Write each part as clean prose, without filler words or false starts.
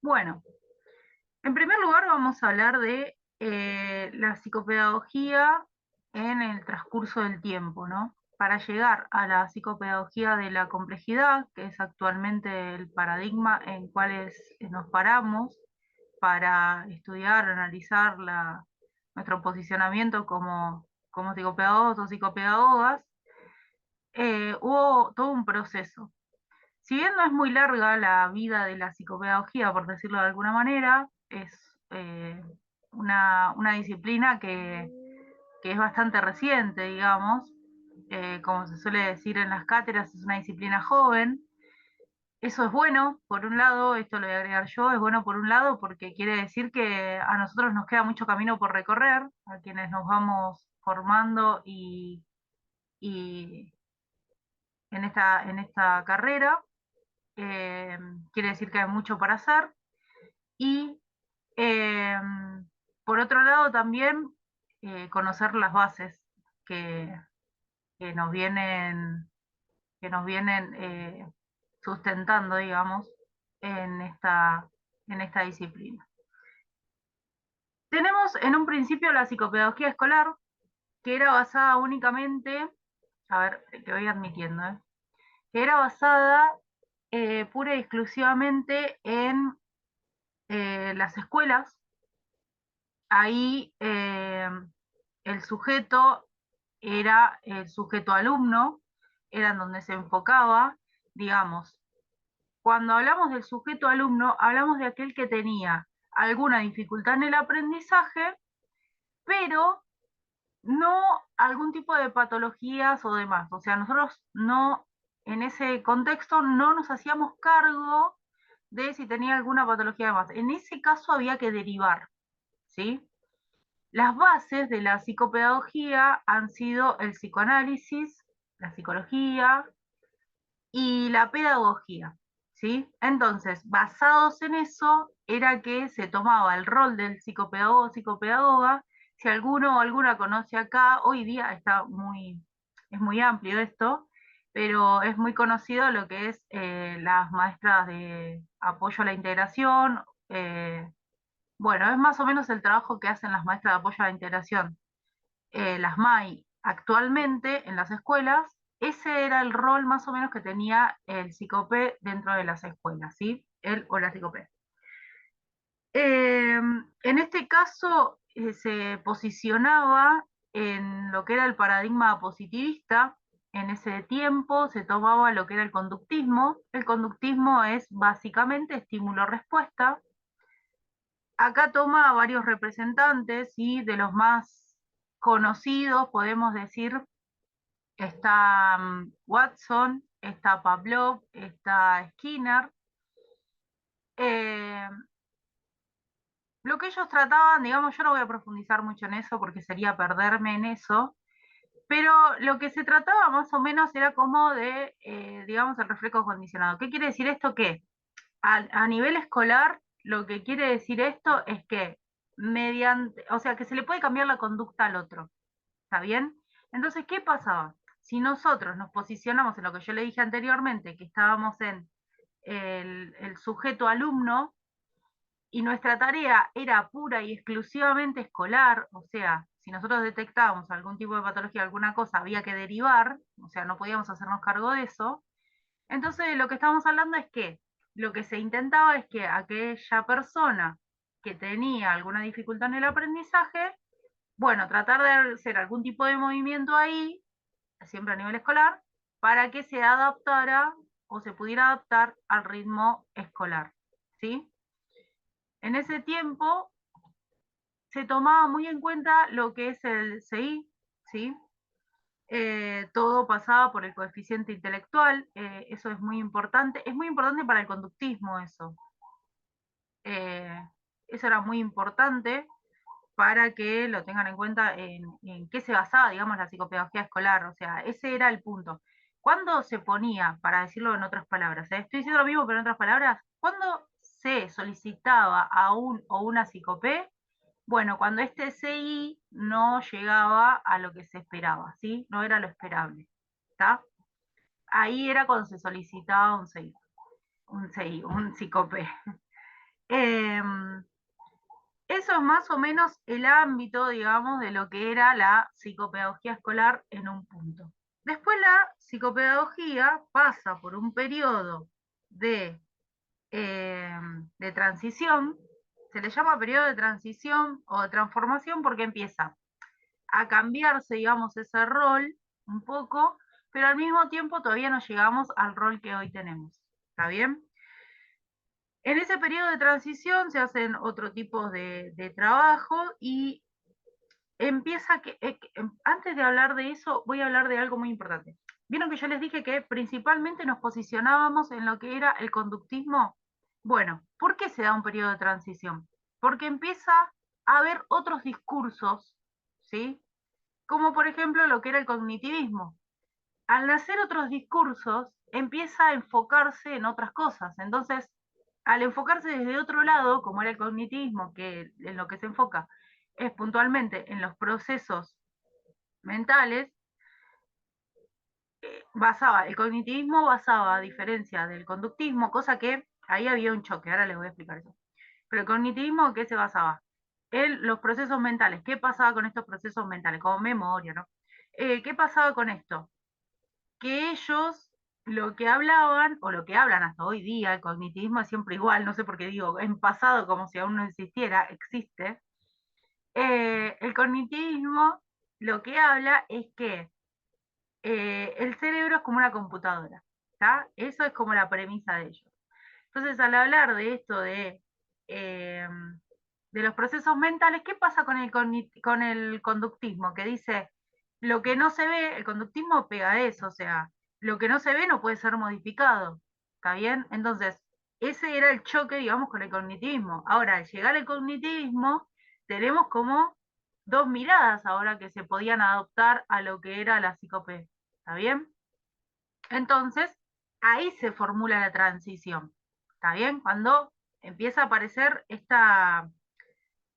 Bueno, en primer lugar vamos a hablar de la psicopedagogía en el transcurso del tiempo, ¿no? Para llegar a la psicopedagogía de la complejidad, que es actualmente el paradigma en cuales nos paramos para estudiar, analizar nuestro posicionamiento como psicopedagogos o psicopedagogas, hubo todo un proceso. Si bien no es muy larga la vida de la psicopedagogía, por decirlo de alguna manera, es una disciplina que es bastante reciente, digamos. Como se suele decir en las cátedras, es una disciplina joven. Eso es bueno, por un lado, esto lo voy a agregar yo, es bueno por un lado porque quiere decir que a nosotros nos queda mucho camino por recorrer, a quienes nos vamos formando y en esta carrera. eh, Quiere decir que hay mucho para hacer. Y eh, por otro lado también conocer las bases que, que nos vienen, que nos vienen sustentando, digamos, en en esta disciplina. Tenemos en un principio la psicopedagogía escolar, que era basada únicamente, a ver, que voy admitiendo, que era basada pura y exclusivamente en las escuelas. Ahí el sujeto era el sujeto alumno, era en donde se enfocaba, digamos, cuando hablamos del sujeto alumno, hablamos de aquel que tenía alguna dificultad en el aprendizaje, pero no algún tipo de patologías o demás. O sea, nosotros no, en ese contexto, no nos hacíamos cargo de si tenía alguna patología además. En ese caso había que derivar, ¿sí? Las bases de la psicopedagogía han sido el psicoanálisis, la psicología y la pedagogía, ¿sí? Entonces, basados en eso, era que se tomaba el rol del psicopedagogo o psicopedagoga. Si alguno o alguna conoce acá, hoy día es muy amplio esto, pero es muy conocido lo que es las maestras de apoyo a la integración. Bueno, es más o menos el trabajo que hacen las maestras de apoyo a la integración, las MAI actualmente en las escuelas. Ese era el rol más o menos que tenía el psicopé dentro de las escuelas, ¿sí? Él o la psicopé. En este caso se posicionaba en lo que era el paradigma positivista. En ese tiempo se tomaba lo que era el conductismo. El conductismo es básicamente estímulo-respuesta. Acá toma varios representantes y de los más conocidos podemos decir está Watson, está Pavlov, está Skinner. Eh, lo que ellos trataban, digamos, yo no voy a profundizar mucho en eso porque sería perderme en eso, pero lo que se trataba más o menos era como de, digamos, el reflejo condicionado. ¿Qué quiere decir esto? Que a nivel escolar, lo que quiere decir esto es que mediante, o sea, que se le puede cambiar la conducta al otro. ¿Está bien? Entonces, ¿qué pasaba? Si nosotros nos posicionamos en lo que yo le dije anteriormente, que estábamos en el sujeto alumno, y nuestra tarea era pura y exclusivamente escolar, o sea, si nosotros detectábamos algún tipo de patología, alguna cosa, había que derivar, o sea, no podíamos hacernos cargo de eso. Entonces, lo que estamos hablando es que lo que se intentaba es que aquella persona que tenía alguna dificultad en el aprendizaje, bueno, tratar de hacer algún tipo de movimiento ahí, siempre a nivel escolar, para que se adaptara o se pudiera adaptar al ritmo escolar, ¿sí? En ese tiempo se tomaba muy en cuenta lo que es el CI, ¿sí? Todo pasaba por el coeficiente intelectual. Eso es muy importante para el conductismo eso. Eh, Eso era muy importante para que lo tengan en cuenta en qué se basaba, digamos, la psicopedagogía escolar. O sea, ese era el punto. ¿Cuándo se ponía, para decirlo en otras palabras, estoy diciendo lo mismo pero en otras palabras, cuándo se solicitaba a un o una psicopé? Bueno, cuando este CI no llegaba a lo que se esperaba, ¿sí? No era lo esperable, ¿está? Ahí era cuando se solicitaba un CI, un CI, un psicopé. Em, Eso es más o menos el ámbito, digamos, de lo que era la psicopedagogía escolar en un punto. Después la psicopedagogía pasa por un periodo de, de transición, se le llama periodo de transición o de transformación porque empieza a cambiarse, digamos, ese rol un poco, pero al mismo tiempo todavía no llegamos al rol que hoy tenemos. ¿Está bien? En ese periodo de transición se hacen otro tipo de trabajo y empieza antes de hablar de eso, voy a hablar de algo muy importante. Vieron que yo les dije que principalmente nos posicionábamos en lo que era el conductismo. Bueno, ¿por qué se da un periodo de transición? Porque empieza a haber otros discursos, ¿sí? Como por ejemplo lo que era el cognitivismo. Al nacer otros discursos, empieza a enfocarse en otras cosas. Entonces, al enfocarse desde otro lado, como era el cognitivismo, que en lo que se enfoca es puntualmente en los procesos mentales, el cognitivismo basaba, a diferencia del conductismo, cosa que ahí había un choque, ahora les voy a explicar eso. Pero el cognitivismo, ¿qué se basaba? En los procesos mentales. ¿Qué pasaba con estos procesos mentales? Como memoria, ¿no? ¿Qué pasaba con esto? Que ellos lo que hablaban, o lo que hablan hasta hoy día, el cognitivismo es siempre igual, no sé por qué digo en pasado como si aún no existiera, existe. El cognitivismo lo que habla es que el cerebro es como una computadora, ¿está? Eso es como la premisa de ellos. Entonces, al hablar de esto eh, de los procesos mentales, ¿qué pasa con con el conductismo? Que dice, lo que no se ve, el conductismo pega a eso, o sea, lo que no se ve no puede ser modificado, ¿está bien? Entonces, ese era el choque, digamos, con el cognitivismo. Ahora, al llegar al cognitivismo, tenemos como dos miradas ahora que se podían adoptar a lo que era la psicope, ¿está bien? Entonces, ahí se formula la transición. ¿Está bien? Cuando empieza a aparecer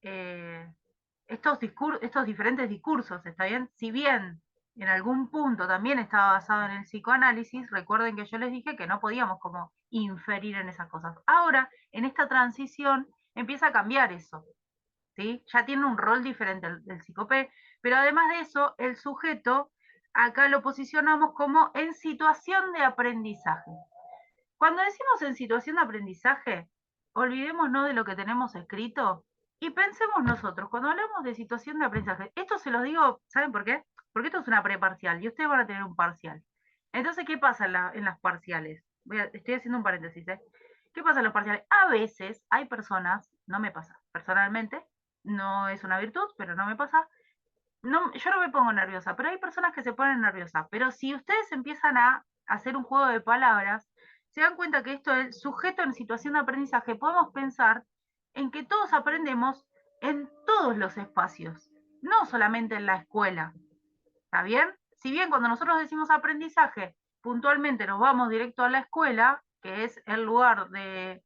eh, estos diferentes discursos, ¿está bien? Si bien en algún punto también estaba basado en el psicoanálisis, recuerden que yo les dije que no podíamos como inferir en esas cosas. Ahora, en esta transición, empieza a cambiar eso, ¿sí? Ya tiene un rol diferente del psicopé, pero además de eso, el sujeto acá lo posicionamos como en situación de aprendizaje. Cuando decimos en situación de aprendizaje, olvidémonos de lo que tenemos escrito y pensemos nosotros, cuando hablamos de situación de aprendizaje, esto se los digo, ¿saben por qué? Porque esto es una preparcial y ustedes van a tener un parcial. Entonces, ¿qué pasa en las parciales? Estoy haciendo un paréntesis, ¿eh? ¿Qué pasa en los parciales? A veces hay personas, no me pasa personalmente, no es una virtud, pero no me pasa, no, yo no me pongo nerviosa, pero hay personas que se ponen nerviosas. Pero si ustedes empiezan a hacer un juego de palabras, se dan cuenta que esto es sujeto en situación de aprendizaje. Podemos pensar en que todos aprendemos en todos los espacios, no solamente en la escuela. ¿Está bien? Si bien cuando nosotros decimos aprendizaje, puntualmente nos vamos directo a la escuela, que es el lugar de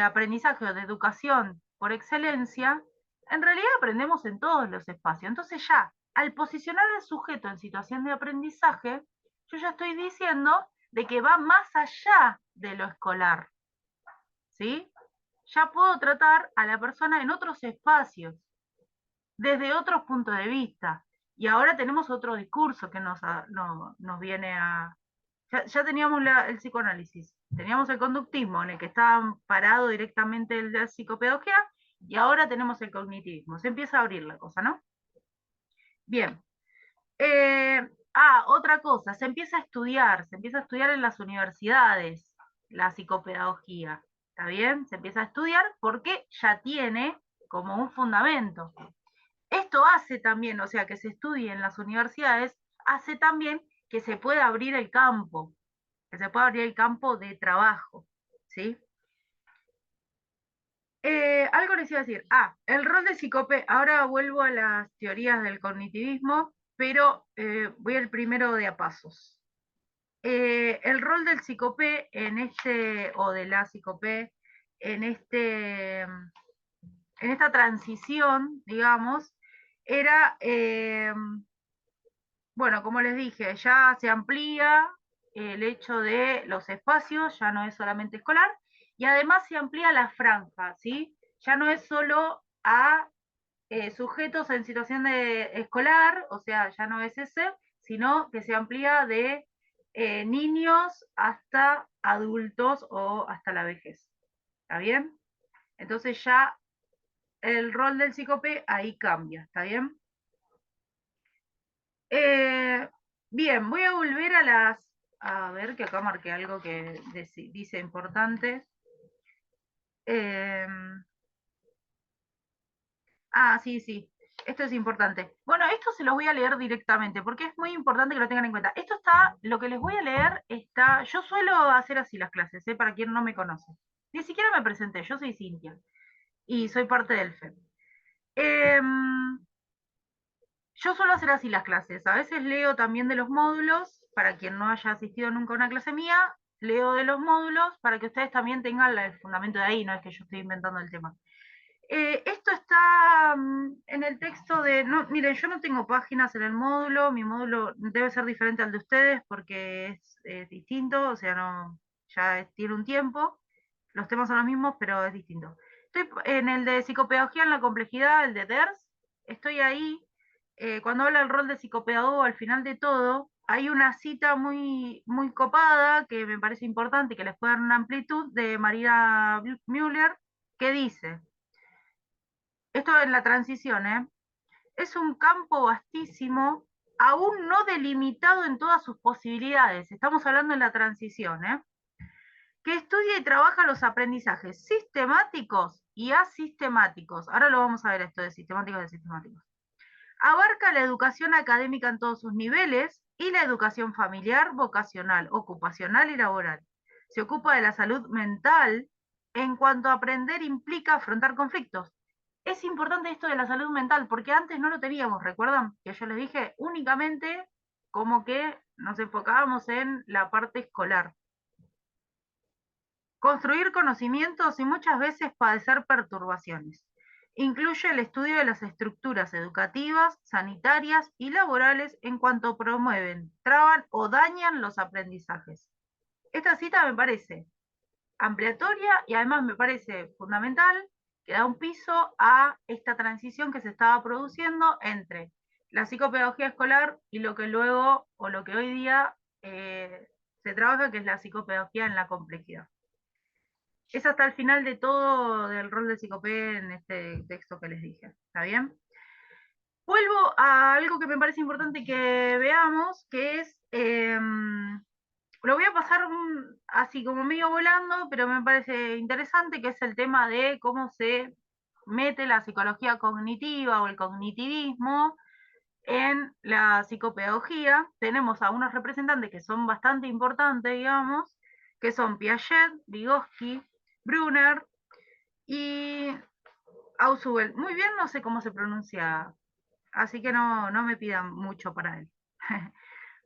aprendizaje o de educación por excelencia, en realidad aprendemos en todos los espacios. Entonces ya, al posicionar al sujeto en situación de aprendizaje, yo ya estoy diciendo de que va más allá de lo escolar, ¿sí? Ya puedo tratar a la persona en otros espacios, desde otros puntos de vista. Y ahora tenemos otro discurso que nos viene a... Ya teníamos el psicoanálisis, teníamos el conductismo en el que estaba parado directamente el de la psicopedagogía y ahora tenemos el cognitivismo. Se empieza a abrir la cosa, ¿no? Bien. Otra cosa, se empieza a estudiar en las universidades la psicopedagogía. ¿Está bien? Se empieza a estudiar porque ya tiene como un fundamento. Esto hace también, o sea, que se estudie en las universidades, hace también que se pueda abrir el campo, que se pueda abrir el campo de trabajo, ¿sí? Algo les iba a decir. El rol de psicope, ahora vuelvo a las teorías del cognitivismo, pero voy al primero de a pasos. El rol del psicope o de la psicope, en en esta transición, digamos, era bueno, como les dije, ya se amplía el hecho de los espacios, ya no es solamente escolar, y además se amplía la franja, ¿sí? Ya no es solo a sujetos en situación de escolar, o sea, ya no es ese, sino que se amplía de niños hasta adultos o hasta la vejez. ¿Está bien? Entonces ya el rol del psicope ahí cambia, ¿está bien? Eh, bien, voy a volver a las... A ver, que acá marqué algo que dice importante. Eh, sí, sí. Esto es importante. Bueno, esto se los voy a leer directamente, porque es muy importante que lo tengan en cuenta. Esto está, lo que les voy a leer está, yo suelo hacer así las clases, para quien no me conoce. Ni siquiera me presenté, yo soy Cintia y soy parte del FEM. Yo suelo hacer así las clases. A veces leo también de los módulos, para quien no haya asistido nunca a una clase mía, leo de los módulos para que ustedes también tengan el fundamento de ahí, no es que yo estoy inventando el tema. Esto está en el texto de, no, miren, yo no tengo páginas en el módulo, mi módulo debe ser diferente al de ustedes porque es distinto, o sea, no, tiene un tiempo, los temas son los mismos, pero es distinto. Estoy en el de psicopedagogía en la complejidad, el de DERS, estoy ahí. Cuando habla el rol de psicopedagogo al final de todo, hay una cita muy, muy copada que me parece importante y que les puede dar una amplitud de María Müller, que dice, esto en la transición, es un campo vastísimo, aún no delimitado en todas sus posibilidades. Estamos hablando en la transición, que estudia y trabaja los aprendizajes sistemáticos y asistemáticos. Ahora lo vamos a ver esto de sistemáticos y asistemáticos. Abarca la educación académica en todos sus niveles y la educación familiar, vocacional, ocupacional y laboral. Se ocupa de la salud mental en cuanto a aprender implica afrontar conflictos. Es importante esto de la salud mental porque antes no lo teníamos, ¿recuerdan? Que yo les dije únicamente como que nos enfocábamos en la parte escolar. Construir conocimientos y muchas veces padecer perturbaciones. Incluye el estudio de las estructuras educativas, sanitarias y laborales en cuanto promueven, traban o dañan los aprendizajes. Esta cita me parece ampliatoria y además me parece fundamental, que da un piso a esta transición que se estaba produciendo entre la psicopedagogía escolar y lo que luego, o lo que hoy día se trabaja, que es la psicopedagogía en la complejidad. Es hasta el final de todo del rol de psicopé en este texto que les dije. ¿Está bien? Vuelvo a algo que me parece importante que veamos, que es, lo voy a pasar así como medio volando, pero me parece interesante, que es el tema de cómo se mete la psicología cognitiva o el cognitivismo en la psicopedagogía. Tenemos a unos representantes que son bastante importantes, digamos, que son Piaget, Vygotsky, Brunner y Ausubel. Muy bien, no sé cómo se pronuncia, así que no me pidan mucho para él.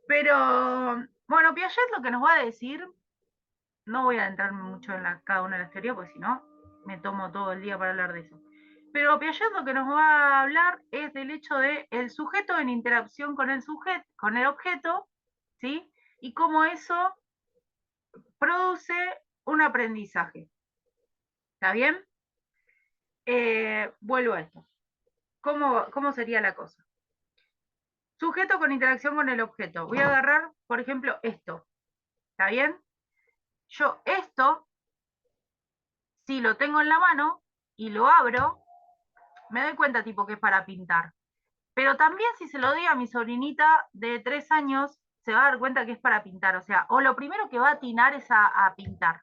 Pero, bueno, Piaget lo que nos va a decir, no voy a adentrarme mucho en cada una de las teorías, porque si no, me tomo todo el día para hablar de eso. Pero Piaget lo que nos va a hablar es del hecho de el sujeto en interacción con con el objeto, ¿sí? Y cómo eso produce un aprendizaje. ¿Está bien? Vuelvo a esto. ¿Cómo sería la cosa? Sujeto con interacción con el objeto. Voy a agarrar, por ejemplo, esto. ¿Está bien? Yo esto, si lo tengo en la mano y lo abro, me doy cuenta tipo que es para pintar. Pero también si se lo doy a mi sobrinita de 3 años, se va a dar cuenta que es para pintar. O sea, o lo primero que va a atinar es a pintar.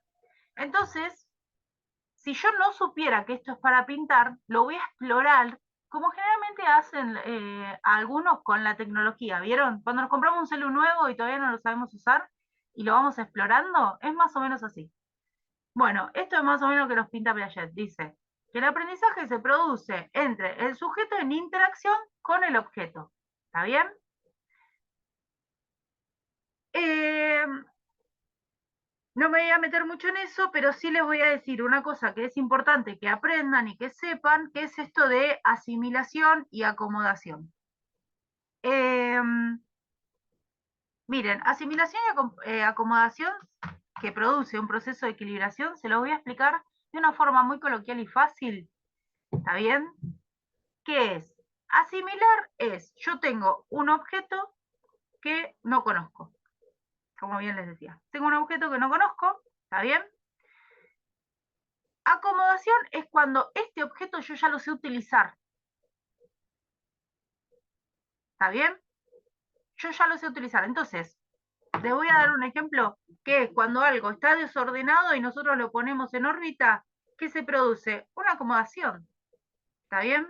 Entonces, si yo no supiera que esto es para pintar, lo voy a explorar como generalmente hacen algunos con la tecnología. ¿Vieron? Cuando nos compramos un celular nuevo y todavía no lo sabemos usar y lo vamos explorando, es más o menos así. Bueno, esto es más o menos lo que nos pinta Piaget. Dice que el aprendizaje se produce entre el sujeto en interacción con el objeto. ¿Está bien? Eh, no me voy a meter mucho en eso, pero sí les voy a decir una cosa que es importante que aprendan y que sepan, que es esto de asimilación y acomodación. Miren, asimilación y acomodación que produce un proceso de equilibración, se lo voy a explicar de una forma muy coloquial y fácil, ¿está bien? ¿Qué es? Asimilar es, yo tengo un objeto que no conozco, como bien les decía. Tengo un objeto que no conozco, ¿está bien? Acomodación es cuando este objeto yo ya lo sé utilizar, ¿está bien? Yo ya lo sé utilizar. Entonces, les voy a dar un ejemplo, que es cuando algo está desordenado y nosotros lo ponemos en órbita, ¿qué se produce? Una acomodación, ¿está bien?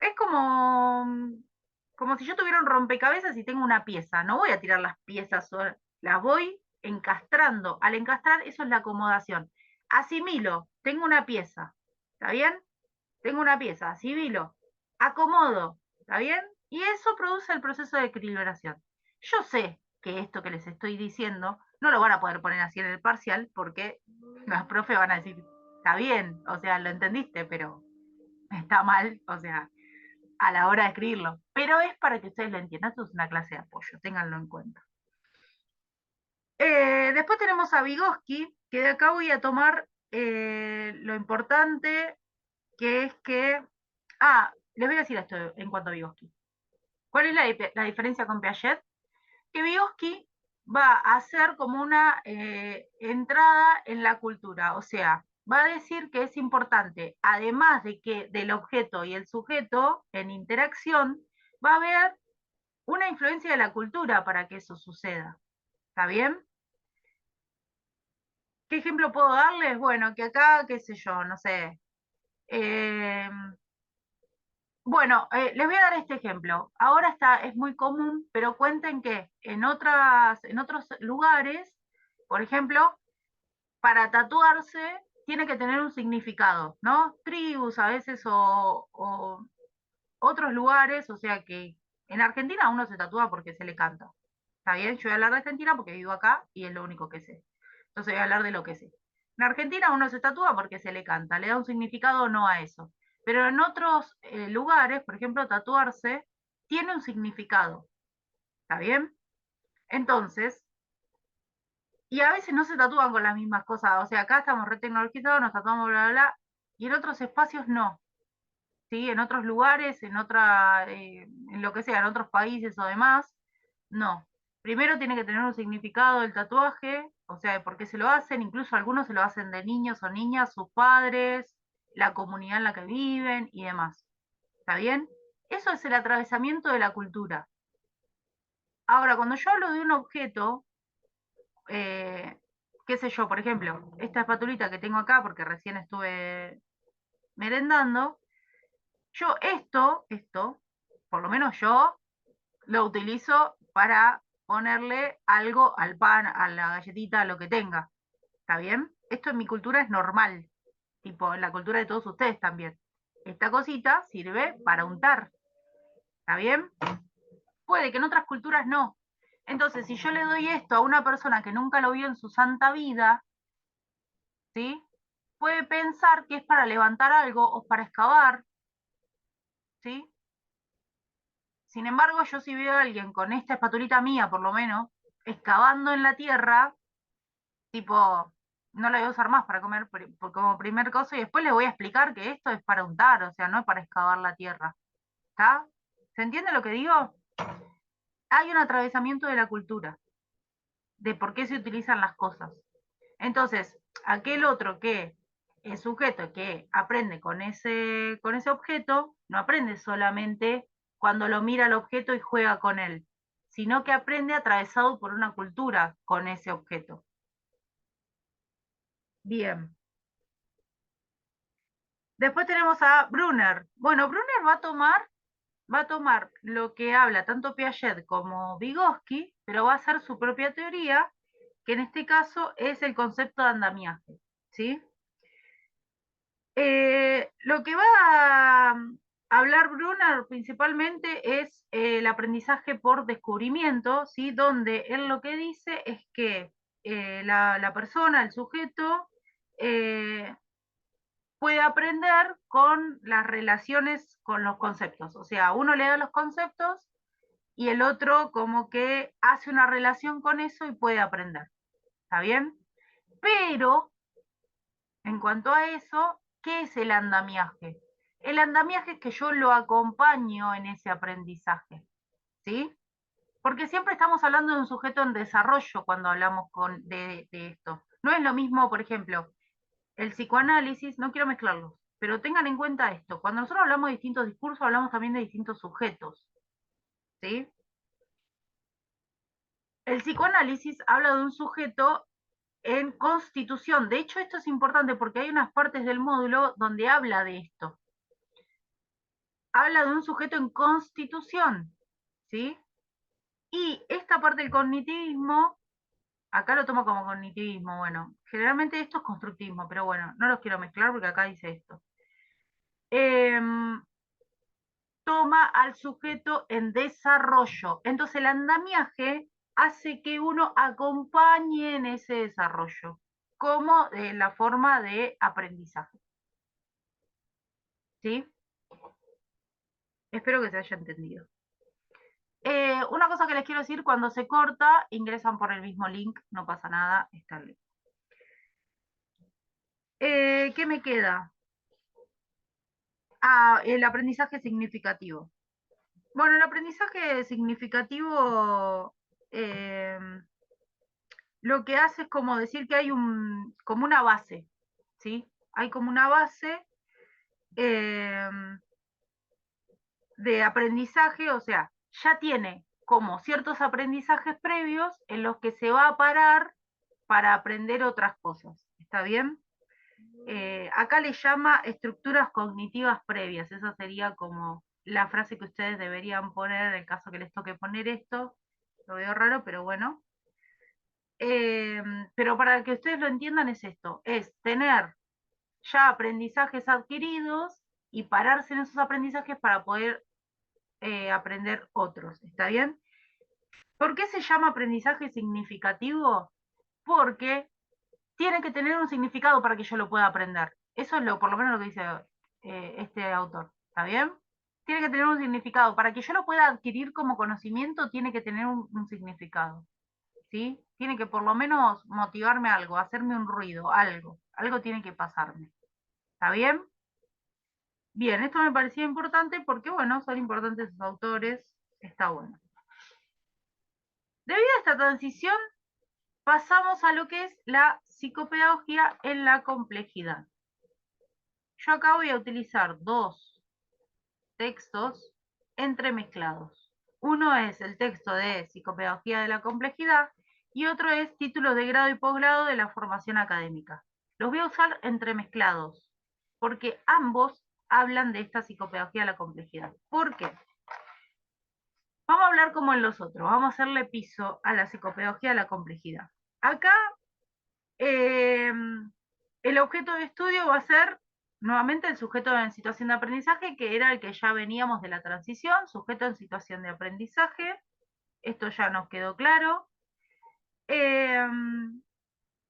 Es como si yo tuviera un rompecabezas y tengo una pieza. No voy a tirar las piezas, las voy encastrando. Al encastrar, eso es la acomodación. Asimilo, tengo una pieza, ¿está bien? Tengo una pieza, asimilo, acomodo, ¿está bien? Y eso produce el proceso de equilibración. Yo sé que esto que les estoy diciendo no lo van a poder poner así en el parcial porque los profes van a decir, está bien, o sea, lo entendiste, pero está mal, o sea, a la hora de escribirlo. Pero es para que ustedes lo entiendan, esto es una clase de apoyo, ténganlo en cuenta. Después tenemos a Vygotsky, que de acá voy a tomar lo importante, que es que... Ah, les voy a decir esto en cuanto a Vygotsky. ¿Cuál es la diferencia con Piaget? Que Vygotsky va a hacer como una entrada en la cultura, o sea, va a decir que es importante, además de que del objeto y el sujeto en interacción, va a haber una influencia de la cultura para que eso suceda. ¿Está bien? ¿Qué ejemplo puedo darles? Bueno, que acá, qué sé yo, no sé. Eh, bueno, les voy a dar este ejemplo. Ahora es muy común, pero cuenten que en otros lugares, por ejemplo, para tatuarse tiene que tener un significado, ¿no? Tribus a veces o otros lugares, o sea que en Argentina uno se tatúa porque se le canta. Está bien, yo voy a hablar de Argentina porque vivo acá y es lo único que sé. Entonces voy a hablar de lo que sé. En Argentina uno se tatúa porque se le canta, le da un significado o no a eso. Pero en otros lugares, por ejemplo, tatuarse tiene un significado. ¿Está bien? Entonces, y a veces no se tatúan con las mismas cosas. O sea, acá estamos re tecnologizados, nos tatuamos bla, bla, bla. Y en otros espacios no. ¿Sí? En otros lugares, en lo que sea, en otros países o demás, no. Primero tiene que tener un significado el tatuaje, o sea, de por qué se lo hacen, incluso algunos se lo hacen de niños o niñas, sus padres, la comunidad en la que viven y demás. ¿Está bien? Eso es el atravesamiento de la cultura. Ahora, cuando yo hablo de un objeto, eh, qué sé yo, por ejemplo, esta espatulita que tengo acá, porque recién estuve merendando, yo esto, por lo menos yo, lo utilizo para ponerle algo al pan, a la galletita, a lo que tenga. ¿Está bien? Esto en mi cultura es normal, tipo en la cultura de todos ustedes también. Esta cosita sirve para untar. ¿Está bien? Puede que en otras culturas no. Entonces, si yo le doy esto a una persona que nunca lo vio en su santa vida, ¿sí? Puede pensar que es para levantar algo o para excavar, ¿sí? Sin embargo, yo si veo a alguien con esta espatulita mía, por lo menos, excavando en la tierra, tipo, no la voy a usar más para comer como primer cosa y después le voy a explicar que esto es para untar, o sea, no es para excavar la tierra. ¿Está? ¿Se entiende lo que digo? Hay un atravesamiento de la cultura, de por qué se utilizan las cosas. Entonces, aquel otro que es sujeto que aprende con ese objeto, no aprende solamente cuando lo mira el objeto y juega con él, sino que aprende atravesado por una cultura con ese objeto. Bien. Después tenemos a Brunner. Bueno, Brunner va a tomar lo que habla tanto Piaget como Vygotsky, pero va a hacer su propia teoría, que en este caso es el concepto de andamiaje. ¿Sí? Lo que va a hablar Brunner principalmente es el aprendizaje por descubrimiento, ¿sí? Donde él lo que dice es que la persona, el sujeto, eh, puede aprender con las relaciones con los conceptos. O sea, uno le da los conceptos y el otro como que hace una relación con eso y puede aprender. ¿Está bien? Pero, en cuanto a eso, ¿qué es el andamiaje? El andamiaje es que yo lo acompaño en ese aprendizaje, ¿sí? Porque siempre estamos hablando de un sujeto en desarrollo cuando hablamos de esto. No es lo mismo, por ejemplo, el psicoanálisis, no quiero mezclarlos, pero tengan en cuenta esto. Cuando nosotros hablamos de distintos discursos, hablamos también de distintos sujetos, ¿sí? El psicoanálisis habla de un sujeto en constitución. De hecho, esto es importante porque hay unas partes del módulo donde habla de esto. Habla de un sujeto en constitución, ¿sí? Y esta parte del cognitivismo, acá lo tomo como cognitivismo, bueno, generalmente esto es constructivismo, pero bueno, no los quiero mezclar porque acá dice esto. Toma al sujeto en desarrollo. Entonces el andamiaje hace que uno acompañe en ese desarrollo, como la forma de aprendizaje. ¿Sí? Espero que se haya entendido. Una cosa que les quiero decir, cuando se corta, ingresan por el mismo link, no pasa nada, está el link. ¿Qué me queda? Ah, el aprendizaje significativo. Bueno, el aprendizaje significativo eh, lo que hace es como decir que hay como una base, ¿sí? Hay como una base eh, de aprendizaje, o sea, ya tiene como ciertos aprendizajes previos en los que se va a parar para aprender otras cosas. ¿Está bien? Acá le llama estructuras cognitivas previas. Esa sería como la frase que ustedes deberían poner en el caso que les toque poner esto. Lo veo raro, pero bueno. Pero para que ustedes lo entiendan es esto, es tener ya aprendizajes adquiridos y pararse en esos aprendizajes para poder aprender otros. ¿Está bien? ¿Por qué se llama aprendizaje significativo? Porque tiene que tener un significado para que yo lo pueda aprender. Eso es por lo menos lo que dice este autor. ¿Está bien? Tiene que tener un significado. Para que yo lo pueda adquirir como conocimiento, tiene que tener un significado. ¿Sí? Tiene que por lo menos motivarme algo, hacerme un ruido, algo. Algo tiene que pasarme. ¿Está bien? Bien, esto me parecía importante porque, bueno, son importantes sus autores. Está bueno. Debido a esta transición, pasamos a lo que es la psicopedagogía en la complejidad. Yo acá voy a utilizar dos textos entremezclados. Uno es el texto de Psicopedagogía de la Complejidad y otro es Títulos de grado y posgrado de la formación académica. Los voy a usar entremezclados porque ambos hablan de esta Psicopedagogía de la Complejidad. ¿Por qué? Vamos a hablar como en los otros, vamos a hacerle piso a la Psicopedagogía de la Complejidad. Acá eh, el objeto de estudio va a ser nuevamente el sujeto en situación de aprendizaje, que era el que ya veníamos de la transición, sujeto en situación de aprendizaje. Esto ya nos quedó claro. Eh,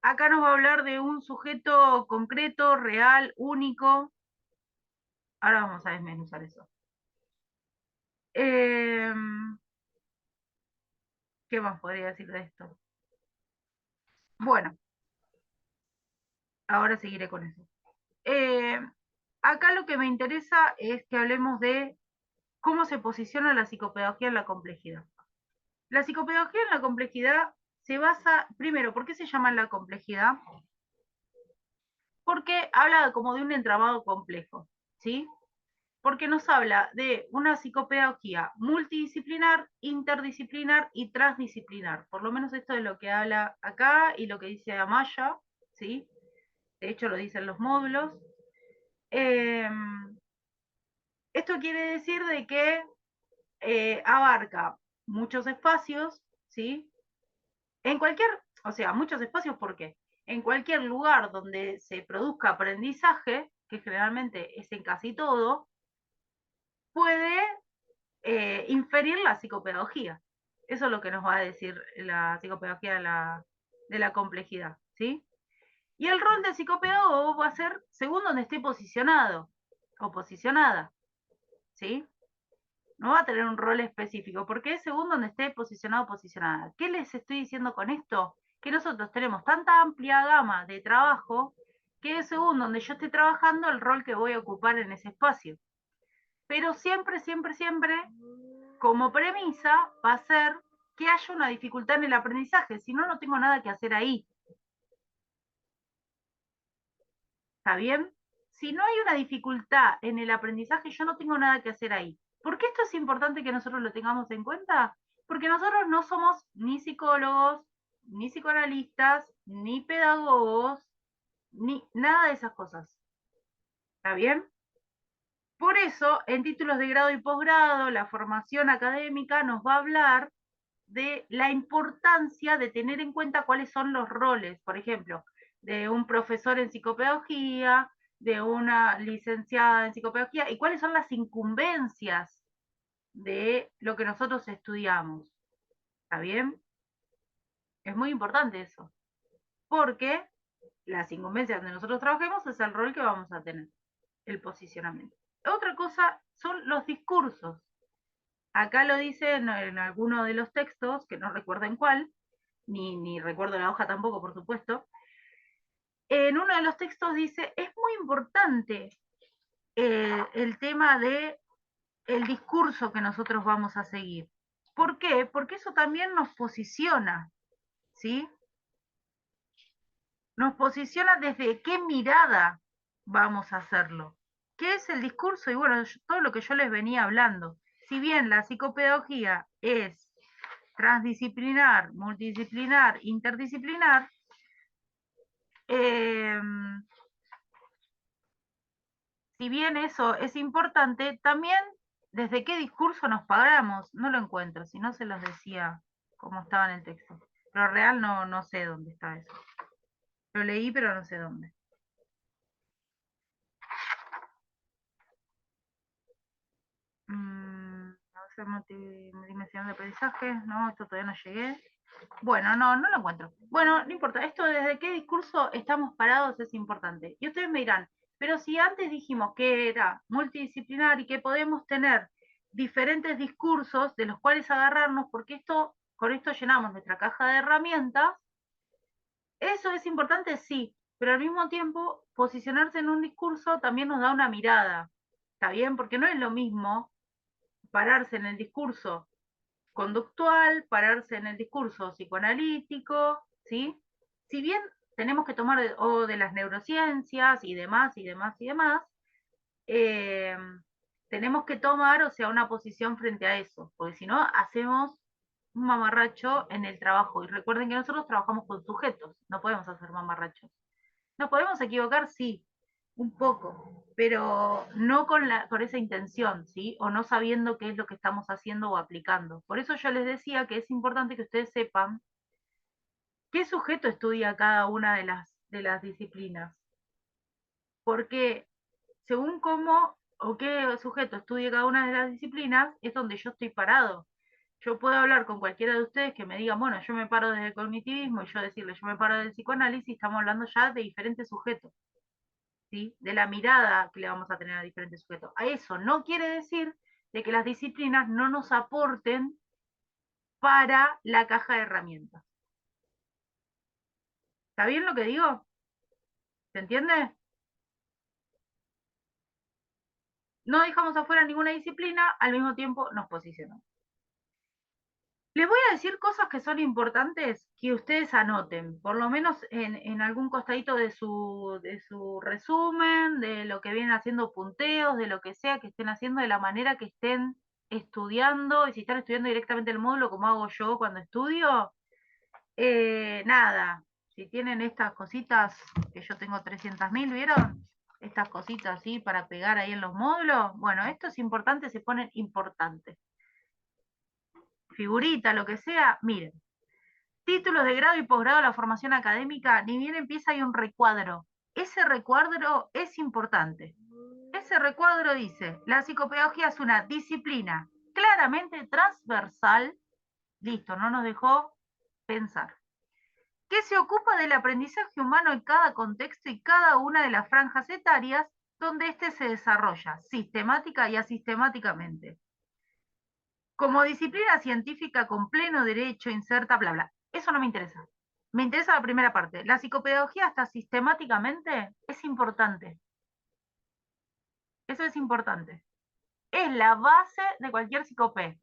Acá nos va a hablar de un sujeto concreto, real, único. Ahora vamos a desmenuzar eso. Eh, ¿Qué más podría decir de esto? Bueno, ahora seguiré con eso. Eh, Acá lo que me interesa es que hablemos de cómo se posiciona la psicopedagogía en la complejidad. La psicopedagogía en la complejidad se basa, primero, ¿por qué se llama la complejidad? Porque habla como de un entramado complejo, ¿sí? Porque nos habla de una psicopedagogía multidisciplinar, interdisciplinar y transdisciplinar. Por lo menos esto es lo que habla acá y lo que dice Amaya, ¿sí? De hecho lo dicen los módulos. Eh, Esto quiere decir de que abarca muchos espacios, ¿sí? En cualquier, o sea, muchos espacios, ¿por qué? En cualquier lugar donde se produzca aprendizaje, que generalmente es en casi todo, puede inferir la psicopedagogía. Eso es lo que nos va a decir la psicopedagogía de la complejidad, ¿sí? Y el rol de psicopedagogo va a ser según donde esté posicionado o posicionada, ¿sí? No va a tener un rol específico, porque es según donde esté posicionado o posicionada. ¿Qué les estoy diciendo con esto? que nosotros tenemos tanta amplia gama de trabajo que según donde yo esté trabajando, el rol que voy a ocupar en ese espacio. Pero siempre, siempre, siempre, como premisa, va a ser que haya una dificultad en el aprendizaje, si no, no tengo nada que hacer ahí. ¿Está bien? Si no hay una dificultad en el aprendizaje, yo no tengo nada que hacer ahí. ¿Por qué esto es importante que nosotros lo tengamos en cuenta? Porque nosotros no somos ni psicólogos, ni psicoanalistas, ni pedagogos, ni nada de esas cosas. ¿Está bien? Por eso, en títulos de grado y posgrado, la formación académica nos va a hablar de la importancia de tener en cuenta cuáles son los roles, por ejemplo, de un profesor en psicopedagogía, de una licenciada en psicopedagogía, y cuáles son las incumbencias de lo que nosotros estudiamos. ¿Está bien? Es muy importante eso, porque las incumbencias donde nosotros trabajemos es el rol que vamos a tener, el posicionamiento. Otra cosa son los discursos. Acá lo dice en alguno de los textos, que no recuerdo en cuál, ni recuerdo la hoja tampoco, por supuesto. En uno de los textos dice, es muy importante el tema de el discurso que nosotros vamos a seguir. ¿Por qué? Porque eso también nos posiciona, ¿sí? Nos posiciona desde qué mirada vamos a hacerlo. ¿Qué es el discurso? Y bueno, todo lo que yo les venía hablando. Si bien la psicopedagogía es transdisciplinar, multidisciplinar, interdisciplinar, si bien eso es importante, también desde qué discurso nos pagamos, no lo encuentro, si no se los decía como estaba en el texto. Pero real no sé dónde está eso. Lo leí, pero no sé dónde. A ver, multidimensión de aprendizaje, no, esto todavía no llegué. Bueno, no lo encuentro. Bueno, no importa, esto desde qué discurso estamos parados es importante. Y ustedes me dirán, pero si antes dijimos que era multidisciplinar y que podemos tener diferentes discursos de los cuales agarrarnos, porque con esto llenamos nuestra caja de herramientas, eso es importante, sí, pero al mismo tiempo posicionarse en un discurso también nos da una mirada, ¿está bien? Porque no es lo mismo pararse en el discurso conductual, pararse en el discurso psicoanalítico, ¿sí? Si bien tenemos que tomar de las neurociencias y demás, y demás, y demás, eh, tenemos que tomar, o sea, una posición frente a eso, porque si no, hacemos un mamarracho en el trabajo. Y recuerden que nosotros trabajamos con sujetos, no podemos hacer mamarrachos. Nos podemos equivocar, sí, un poco, pero no con esa intención, ¿sí? O no sabiendo qué es lo que estamos haciendo o aplicando. Por eso yo les decía que es importante que ustedes sepan qué sujeto estudia cada una de las disciplinas. Porque según cómo o qué sujeto estudie cada una de las disciplinas, es donde yo estoy parado. Yo puedo hablar con cualquiera de ustedes que me diga, bueno, yo me paro desde el cognitivismo y yo decirle, yo me paro del psicoanálisis, estamos hablando ya de diferentes sujetos. ¿Sí? De la mirada que le vamos a tener a diferentes sujetos. A eso no quiere decir de que las disciplinas no nos aporten para la caja de herramientas. ¿Está bien lo que digo? ¿Se entiende? No dejamos afuera ninguna disciplina, al mismo tiempo nos posicionamos. Les voy a decir cosas que son importantes que ustedes anoten, por lo menos en algún costadito de su resumen, de lo que vienen haciendo punteos, de lo que sea que estén haciendo, de la manera que estén estudiando, y si están estudiando directamente el módulo, como hago yo cuando estudio, nada, si tienen estas cositas, que yo tengo 300.000, ¿vieron? Estas cositas así para pegar ahí en los módulos, bueno, esto es importante, se ponen importantes. Figurita, lo que sea, miren. Títulos de grado y posgrado de la formación académica, ni bien empieza hay un recuadro. Ese recuadro es importante. Ese recuadro dice, la psicopedagogía es una disciplina claramente transversal, listo, no nos dejó pensar, que se ocupa del aprendizaje humano en cada contexto y cada una de las franjas etarias donde éste se desarrolla, sistemática y asistemáticamente. Como disciplina científica con pleno derecho inserta, bla, bla. Eso no me interesa. Me interesa la primera parte. La psicopedagogía hasta sistemáticamente es importante. Eso es importante. Es la base de cualquier psicopé.